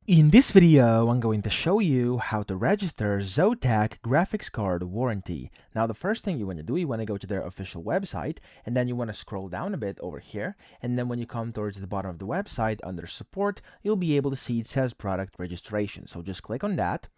In this video, I'm going to show you how to register Zotac graphics card warranty. Now, the first thing you want to do, you want to go to their official website, and then you want to scroll down a bit over here. And then when you come towards the bottom of the website under support, you'll be able to see it says product registration. So just click on that.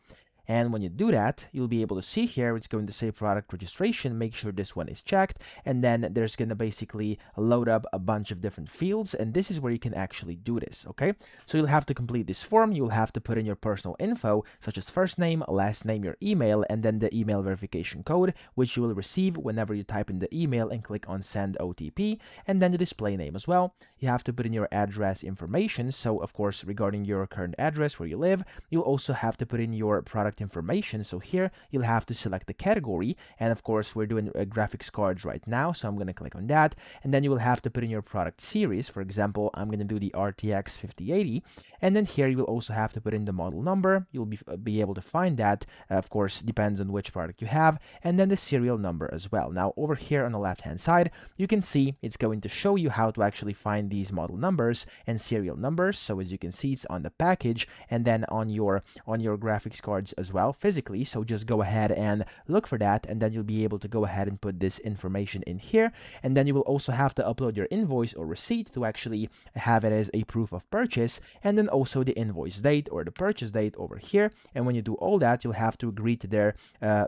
And when you do that, you'll be able to see here, it's going to say product registration. Make sure this one is checked. And then there's going to basically load up a bunch of different fields. And this is where you can actually do this, okay? So you'll have to complete this form. You'll have to put in your personal info, such as first name, last name, your email, and then the email verification code, which you will receive whenever you type in the email and click on send OTP, and then the display name as well. You have to put in your address information. So of course, regarding your current address where you live, you'll also have to put in your product information. So here you'll have to select the category, and of course we're doing graphics cards right now, so I'm going to click on that, and then you will have to put in your product series. For example, I'm going to do the RTX 5080, and then here you will also have to put in the model number. You'll be able to find that, of course depends on which product you have, and then the serial number as well. Now over here on the left hand side, you can see it's going to show you how to actually find these model numbers and serial numbers. So as you can see, it's on the package and then on your graphics cards as well physically. So just go ahead and look for that, and then you'll be able to go ahead and put this information in here. And then you will also have to upload your invoice or receipt to actually have it as a proof of purchase, and then also the invoice date or the purchase date over here. And when you do all that, you'll have to agree to their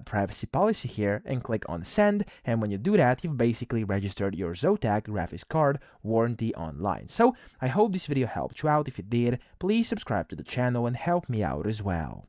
privacy policy here and click on send. And when you do that, you've basically registered your Zotac graphics card warranty online. So I hope this video helped you out. If it did, please subscribe to the channel and help me out as well.